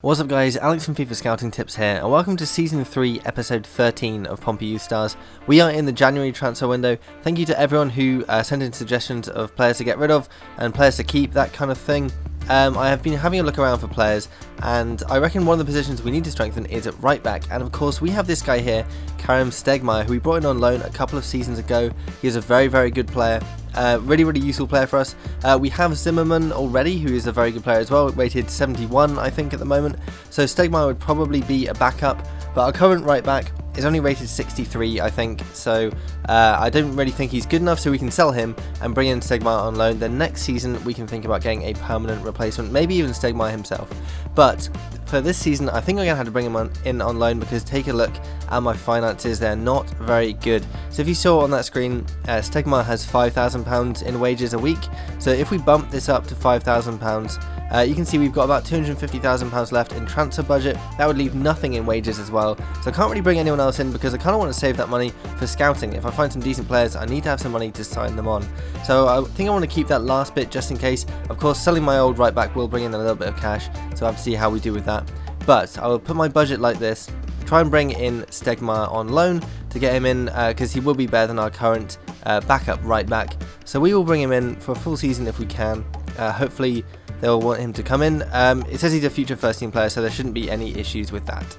What's up guys, Alex from FIFA Scouting Tips here, and welcome to Season 3, Episode 13 of Pompey Youth Stars. We are in the January transfer window. Thank you to everyone who sent in suggestions of players to get rid of and players to keep, that kind of thing. I have been having a look around for players, and I reckon one of the positions we need to strengthen is at right back. And of course we have this guy here, Karim Stegmaier, who we brought in on loan a couple of seasons ago. He is a very good player. Really useful player for us. We have Zimmerman already, who is a very good player as well, rated 71 I think at the moment, so Stegmaier would probably be a backup, but our current right back is only rated 63 I think, so I don't really think he's good enough, so we can sell him and bring in Stegmaier on loan. Then next season we can think about getting a permanent replacement, maybe even Stegmaier himself. But for this season I think I'm going to have to bring him in on loan, because take a look at my finances, they're not very good. So if you saw on that screen, Stegmaier has £5,000 in wages a week, so if we bump this up to £5,000, you can see we've got about £250,000 left in transfer budget. That would leave nothing in wages as well, so I can't really bring anyone else in because I kind of want to save that money for scouting. If I find some decent players, I need to have some money to sign them on, so I think I want to keep that last bit just in case. Of course, selling my old right back will bring in a little bit of cash, so I have to see how we do with that. But I will put my budget like this, try and bring in Stegmaier on loan to get him in, because he will be better than our current backup right back. So we will bring him in for a full season if we can. Hopefully they'll want him to come in. It says he's a future first team player, so there shouldn't be any issues with that.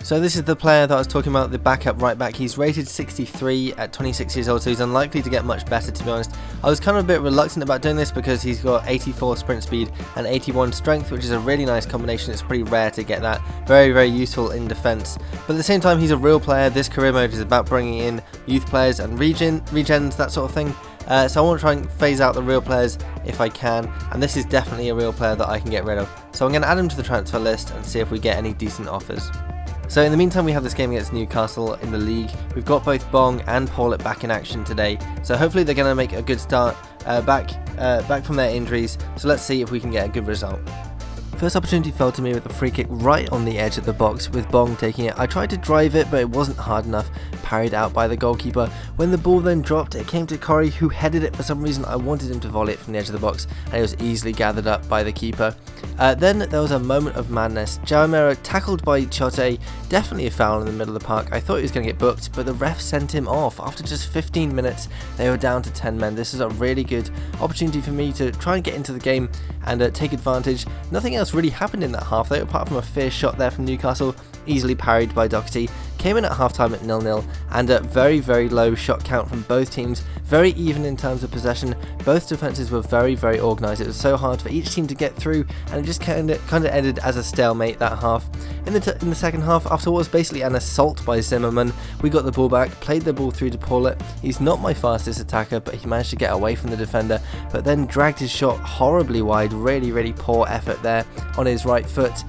So this is the player that I was talking about, the backup right back. He's rated 63 at 26 years old, so he's unlikely to get much better, to be honest. I was kind of a bit reluctant about doing this because he's got 84 sprint speed and 81 strength, which is a really nice combination. It's pretty rare to get that. Very useful in defense. But at the same time, he's a real player. This career mode is about bringing in youth players and regens, that sort of thing. So I want to try and phase out the real players if I can, and this is definitely a real player that I can get rid of. So I'm going to add him to the transfer list and see if we get any decent offers. So in the meantime, we have this game against Newcastle in the league. We've got both Bong and Paulett back in action today, so hopefully they're going to make a good start back from their injuries. So let's see if we can get a good result. First opportunity fell to me with a free kick right on the edge of the box, with Bong taking it. I tried to drive it, but it wasn't hard enough, parried out by the goalkeeper. When the ball then dropped, it came to Corey, who headed it. For some reason I wanted him to volley it from the edge of the box, and it was easily gathered up by the keeper. Then there was a moment of madness. Jaramero tackled by Chote, definitely a foul in the middle of the park. I thought he was going to get booked, but the ref sent him off. After just 15 minutes, they were down to 10 men. This is a really good opportunity for me to try and get into the game and take advantage. Nothing else really happened in that half though, apart from a fierce shot there from Newcastle, easily parried by Doherty. Came in at half-time at 0-0, and a very low shot count from both teams, very even in terms of possession. Both defences were very organised. It was so hard for each team to get through, and it just kind of ended as a stalemate, that half. In the second half, after what was basically an assault by Zimmerman, we got the ball back, played the ball through to Paulett. He's not my fastest attacker, but he managed to get away from the defender, but then dragged his shot horribly wide. Really poor effort there on his right foot.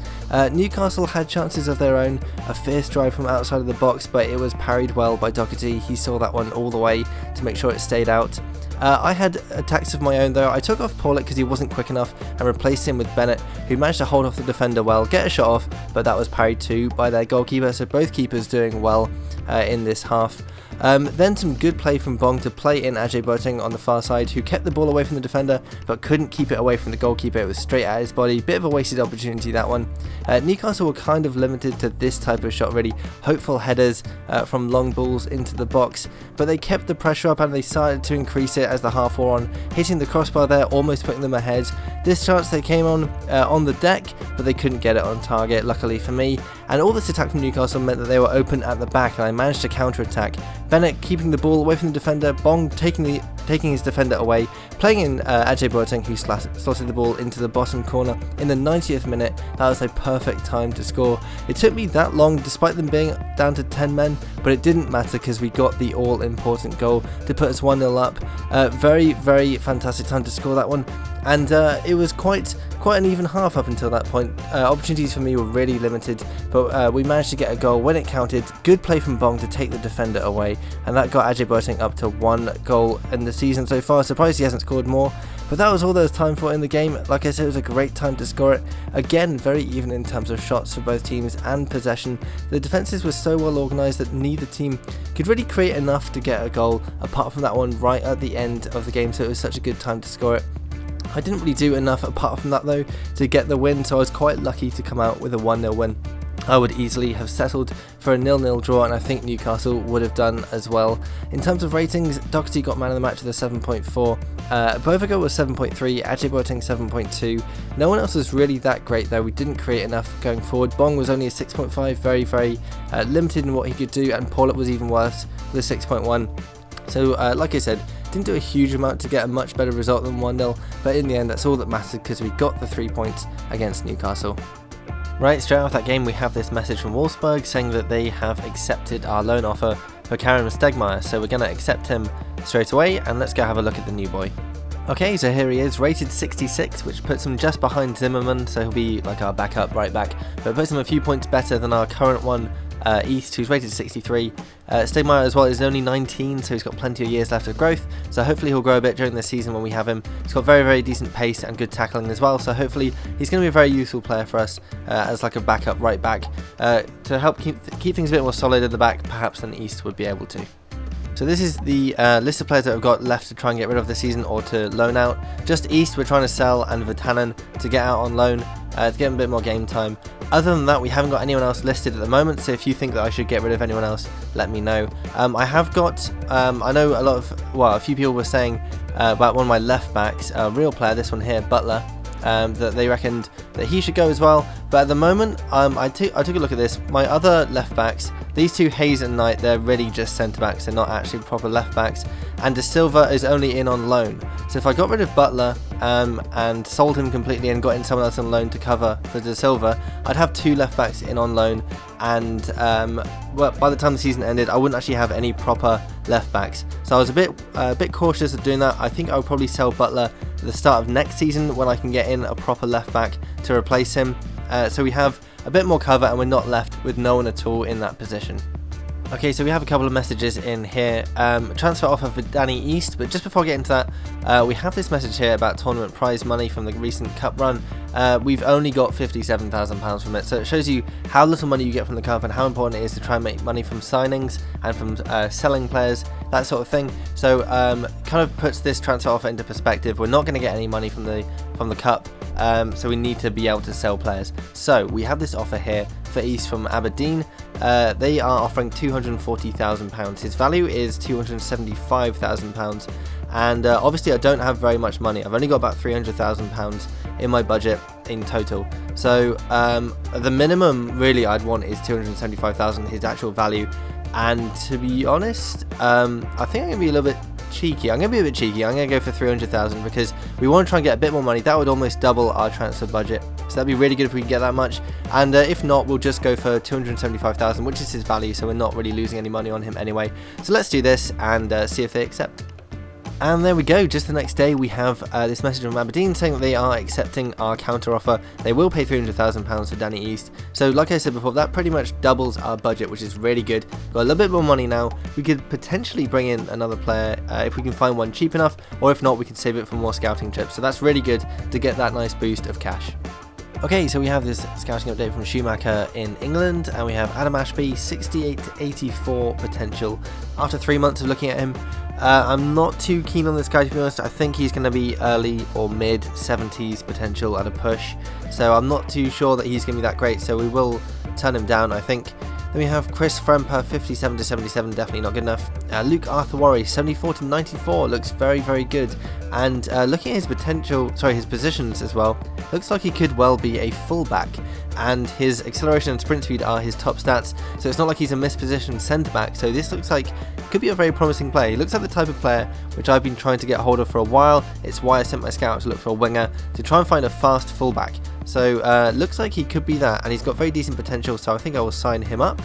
Newcastle had chances of their own, a fierce drive from outside of the box, but it was parried well by Doherty. He saw that one all the way to make sure it stayed out. I had attacks of my own though. I took off Paulett because he wasn't quick enough and replaced him with Bennett, who managed to hold off the defender well, get a shot off, but that was parried too by their goalkeeper, so both keepers doing well in this half. Then some good play from Bong to play in Ajay Boateng on the far side, who kept the ball away from the defender but couldn't keep it away from the goalkeeper. It was straight at his body. Bit of a wasted opportunity, that one. Newcastle were kind of limited to this type of shot, really. Hopeful headers from long balls into the box, but they kept the pressure up and they started to increase it as the half wore on, hitting the crossbar there, almost putting them ahead. This chance they came on the deck, but they couldn't get it on target, luckily for me. And all this attack from Newcastle meant that they were open at the back, and I managed to counter-attack. Bennett keeping the ball away from the defender, Bong taking his defender away, playing in Ajay Boateng, who slotted the ball into the bottom corner in the 90th minute. That was a perfect time to score. It took me that long, despite them being down to 10 men, but it didn't matter because we got the all-important goal to put us 1-0 up. Very fantastic time to score that one, and it was quite an even half up until that point. Opportunities for me were really limited, but we managed to get a goal when it counted. Good play from Bong to take the defender away, and that got Ajay Boateng up to 1 goal in the season so far. Surprised he hasn't scored more, but that was all there was time for in the game. Like I said, it was a great time to score it. Again, very even in terms of shots for both teams and possession. The defences were so well organised that neither team could really create enough to get a goal, apart from that one right at the end of the game, so it was such a good time to score it. I didn't really do enough apart from that though to get the win, so I was quite lucky to come out with a 1-0 win. I would easily have settled for a 0-0 draw, and I think Newcastle would have done as well. In terms of ratings, Doherty got man of the match with a 7.4, Bovigo was 7.3, Ajay Boateng 7.2. No one else was really that great though. We didn't create enough going forward. Bong was only a 6.5, very limited in what he could do, and Paulet was even worse with a 6.1. So like I said, didn't do a huge amount to get a much better result than 1-0, but in the end that's all that mattered because we got the 3 points against Newcastle. Right, straight off that game we have this message from Wolfsburg saying that they have accepted our loan offer for Karim Stegmaier, so we're going to accept him straight away, and let's go have a look at the new boy. Okay, so here he is, rated 66, which puts him just behind Zimmerman, so he'll be like our backup right back, but puts him a few points better than our current one, East, who's rated 63. Stegmaier as well is only 19, so he's got plenty of years left of growth, so hopefully he'll grow a bit during the season when we have him. He's got very decent pace and good tackling as well, so hopefully he's going to be a very useful player for us as like a backup right back to help keep things a bit more solid at the back perhaps than East would be able to. So this is the list of players that have got left to try and get rid of this season or to loan out. Just East we're trying to sell, and Vatanen to get out on loan to get him a bit more game time. Other than that, we haven't got anyone else listed at the moment, so if you think that I should get rid of anyone else, let me know. I have got, I know a few people were saying about one of my left backs, a real player, this one here, Butler, that they reckoned that he should go as well, but at the moment I took a look at this. My other left backs, these two, Hayes and Knight, they're really just centre backs, they're not actually proper left backs, and De Silva is only in on loan. So if I got rid of Butler and sold him completely and got in someone else on loan to cover for De Silva, I'd have two left backs in on loan, and well, by the time the season ended I wouldn't actually have any proper left backs. So I was a bit cautious of doing that. I think I would probably sell Butler at the start of next season when I can get in a proper left back to replace him, so we have a bit more cover and we're not left with no one at all in that position. Okay, so we have a couple of messages in here. Transfer offer for Danny East, but just before I get into that, we have this message here about tournament prize money from the recent cup run. We've only got £57,000 from it, so it shows you how little money you get from the cup and how important it is to try and make money from signings and from selling players, that sort of thing. So kind of puts this transfer offer into perspective. We're not going to get any money from the cup, so we need to be able to sell players. So we have this offer here for East from Aberdeen. They are offering £240,000. His value is £275,000, and obviously I don't have very much money. I've only got about £300,000 in my budget in total. So the minimum really I'd want is £275,000, his actual value. And to be honest, I think I'm going to be a little bit cheeky. I'm going to go for 300,000 because we want to try and get a bit more money. That would almost double our transfer budget, so that'd be really good if we can get that much. And if not, we'll just go for 275,000, which is his value, so we're not really losing any money on him anyway. So let's do this and see if they accept. And there we go, just the next day we have this message from Aberdeen saying that they are accepting our counter offer. They will pay £300,000 for Danny East. So like I said before, that pretty much doubles our budget, which is really good. Got a little bit more money now. We could potentially bring in another player if we can find one cheap enough, or if not, we can save it for more scouting trips. So that's really good to get that nice boost of cash. Okay, so we have this scouting update from Schumacher in England, and we have Adam Ashby, 68 to 84 potential after 3 months of looking at him. I'm not too keen on this guy, to be honest. I think he's going to be early or mid 70s potential at a push, so I'm not too sure that he's going to be that great, so we will turn him down, I think. Then we have Chris Fremper, 57 to 77, definitely not good enough. Luke Arthurworry, 74 to 94, looks very good. And looking at his positions as well, looks like he could well be a fullback. And his acceleration and sprint speed are his top stats, so it's not like he's a mispositioned centre back. So this looks like could be a very promising player. He looks like the type of player which I've been trying to get hold of for a while. It's why I sent my scout to look for a winger to try and find a fast fullback. So looks like he could be that, and he's got very decent potential, so I think I will sign him up.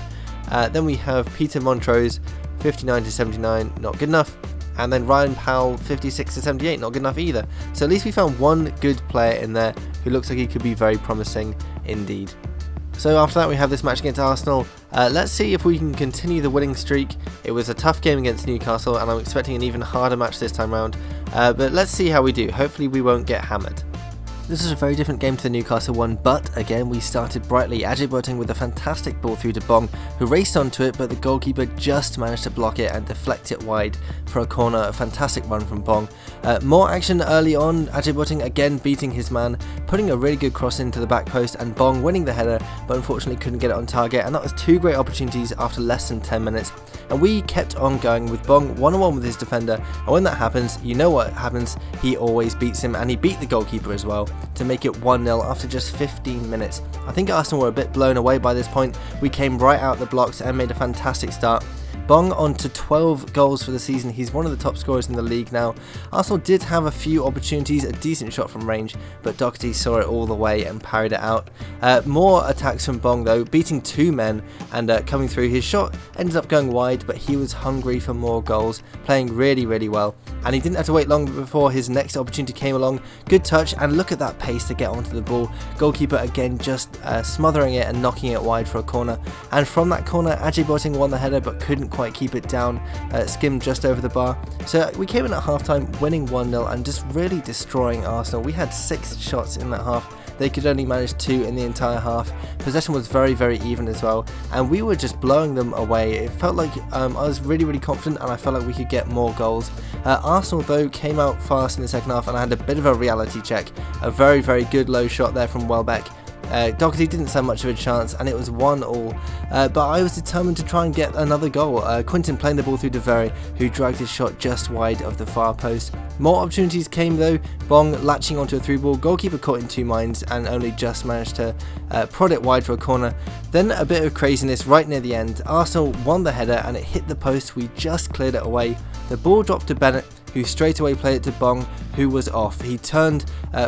Then we have Peter Montrose, 59 to 79, not good enough. And then Ryan Powell, 56 to 78, not good enough either. So at least we found one good player in there who looks like he could be very promising indeed. So after that we have this match against Arsenal. Let's see if we can continue the winning streak. It was a tough game against Newcastle, and I'm expecting an even harder match this time round. But let's see how we do. Hopefully we won't get hammered. This was a very different game to the Newcastle one, but again we started brightly, Ajay Boateng with a fantastic ball through to Bong, who raced onto it, but the goalkeeper just managed to block it and deflect it wide for a corner. A fantastic run from Bong. More action early on, Ajay Boateng again beating his man, putting a really good cross into the back post, and Bong winning the header, but unfortunately couldn't get it on target, and that was two great opportunities after less than 10 minutes. And we kept on going with Bong one-on-one with his defender, and when that happens, you know what happens, he always beats him, and he beat the goalkeeper as well to make it 1-0 after just 15 minutes. I think Arsenal were a bit blown away by this point. We came right out the blocks and made a fantastic start. Bong on to 12 goals for the season. He's one of the top scorers in the league now. Arsenal did have a few opportunities, a decent shot from range, but Doherty saw it all the way and parried it out. More attacks from Bong though, beating two men and coming through. His shot ended up going wide, but he was hungry for more goals, playing really well. And he didn't have to wait long before his next opportunity came along. Good touch, and look at that pace to get onto the ball. Goalkeeper again just smothering it and knocking it wide for a corner. And from that corner, Ajay Boateng won the header but couldn't quite keep it down, skimmed just over the bar. So we came in at half-time winning 1-0 and just really destroying Arsenal. We had 6 shots in that half. They could only manage 2 in the entire half. Possession was very even as well, and we were just blowing them away. It felt like I was really confident, and I felt like we could get more goals. Arsenal though came out fast in the second half, and I had a bit of a reality check. A very good low shot there from Welbeck. Doherty didn't stand much of a chance, and it was 1-1, but I was determined to try and get another goal. Quinton playing the ball through to Very, who dragged his shot just wide of the far post. More opportunities came though, Bong latching onto a through ball, goalkeeper caught in two minds and only just managed to prod it wide for a corner. Then a bit of craziness right near the end. Arsenal won the header and it hit the post. We just cleared it away. The ball dropped to Bennett, who straight away played it to Bong, who was off. He turned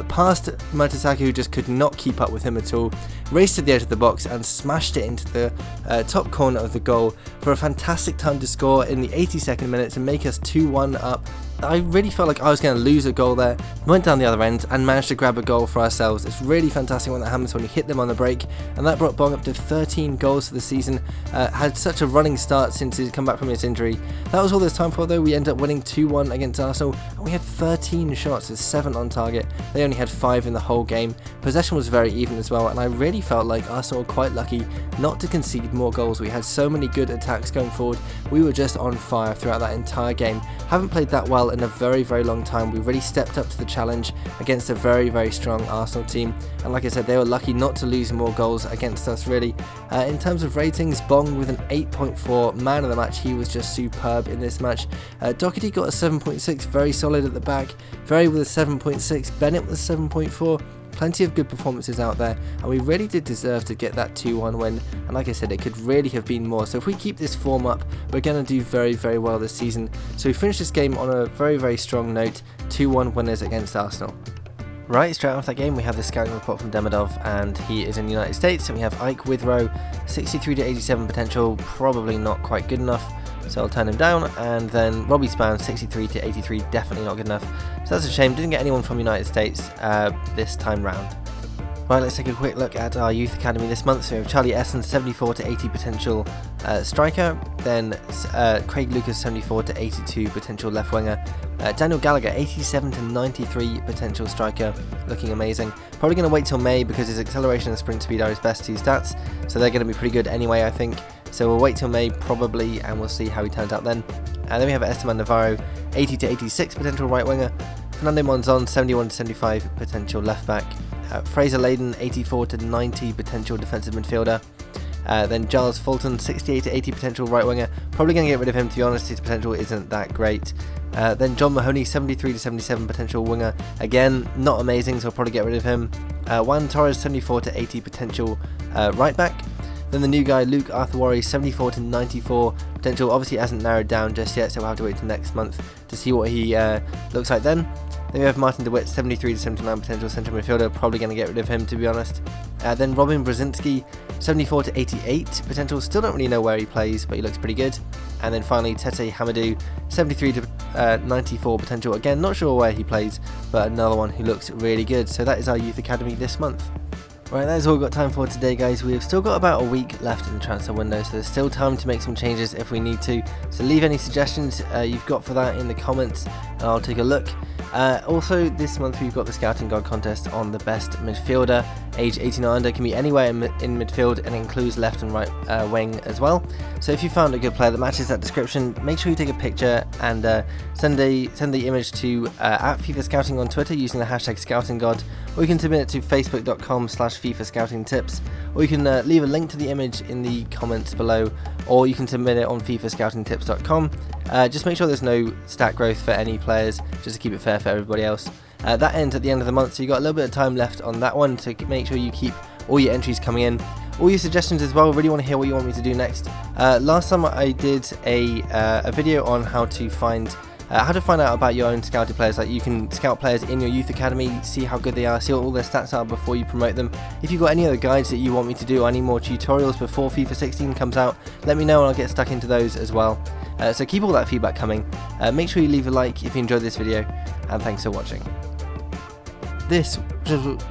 past Mertesacker, who just could not keep up with him at all, raced to the edge of the box and smashed it into the top corner of the goal for a fantastic time to score in the 82nd minute to make us 2-1 up. I really felt like I was going to lose a goal there. Went down the other end and managed to grab a goal for ourselves. It's really fantastic when that happens, when you hit them on the break, and that brought Bong up to 13 goals for the season. Had such a running start since he'd come back from his injury. That was all there's time for though. We ended up winning 2-1 against Arsenal, and we had 13 shots with 7 on target. They only had 5 in the whole game. Possession was very even as well, and I really felt like Arsenal were quite lucky not to concede more goals. We had so many good attacks going forward. We were just on fire throughout that entire game. Haven't played that well in a very long time. We really stepped up to the challenge against a very strong Arsenal team, and like I said, they were lucky not to lose more goals against us really. In terms of ratings, Bong with an 8.4, man of the match. He was just superb in this match. Doherty got a 7.6, very solid at the back. Very with a 7.6, Bennett with a 7.4. Plenty of good performances out there, and we really did deserve to get that 2-1 win, and like I said, it could really have been more. So if we keep this form up, we're going to do very well this season. So we finished this game on a very strong note, 2-1 winners against Arsenal. Right, straight off that game we have the scouting report from Demidov, and he is in the United States, and we have Ike Withrow, 63 to 87 potential, probably not quite good enough, so I'll turn him down. And then Robbie Span, 63 to 83, definitely not good enough, so that's a shame. Didn't get anyone from United States this time round. Right, let's take a quick look at our youth academy this month. So we have Charlie Essen, 74 to 80 potential striker, then Craig Lucas, 74 to 82 potential left winger, Daniel Gallagher, 87 to 93 potential striker, looking amazing. Probably going to wait till May because his acceleration and sprint speed are his best 2 stats, so they're going to be pretty good anyway, I think. So we'll wait till May probably, and we'll see how he turns out then. And then we have Esteban Navarro, 80 to 86 potential right winger, Fernando Monzon, 71 to 75 potential left back, Fraser Layden, 84 to 90 potential defensive midfielder. Then Giles Fulton, 68 to 80 potential right winger. Probably going to get rid of him, to be honest. His potential isn't that great. Then John Mahoney, 73 to 77 potential winger. Again, not amazing, so I'll probably get rid of him. Juan Torres, 74 to 80 potential right back. Then the new guy, Luke Arthurwari, 74 to 94 potential. Obviously, it hasn't narrowed down just yet, so we'll have to wait till next month to see what he looks like then. Then we have Martin DeWitt, 73 to 79 potential central midfielder. Probably going to get rid of him, to be honest. Then Robin Brzezinski, 74 to 88 potential. Still don't really know where he plays, but he looks pretty good. And then finally Tete Hamadou, 73 to 94 potential. Again, not sure where he plays, but another one who looks really good. So that is our youth academy this month. Right, that is all we've got time for today, guys. We've still got about a week left in the transfer window, so there's still time to make some changes if we need to. So leave any suggestions you've got for that in the comments, and I'll take a look. Also, this month we've got the Scouting God contest on the best midfielder, age 18 or under, can be anywhere in midfield and includes left and right wing as well. So if you found a good player that matches that description, make sure you take a picture and send the image to at FIFA Scouting on Twitter using the hashtag ScoutingGod, or you can submit it to facebook.com/FIFA Scouting Tips, or you can leave a link to the image in the comments below, or you can submit it on FIFAScoutingTips.com. Just make sure there's no stat growth for any players, just to keep it fair for everybody else. That ends at the end of the month, so you've got a little bit of time left on that one to make sure you keep all your entries coming in. All your suggestions as well, really want to hear what you want me to do next. Last time I did a video on how to find out about your own scouted players. Like, you can scout players in your youth academy, see how good they are, see what all their stats are before you promote them. If you've got any other guides that you want me to do, or any more tutorials before FIFA 16 comes out, let me know and I'll get stuck into those as well. So keep all that feedback coming. Make sure you leave a like if you enjoyed this video, and thanks for watching. This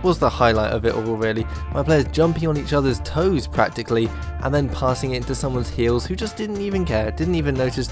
was the highlight of it all, really. My players jumping on each other's toes practically, and then passing it into someone's heels who just didn't even care, didn't even notice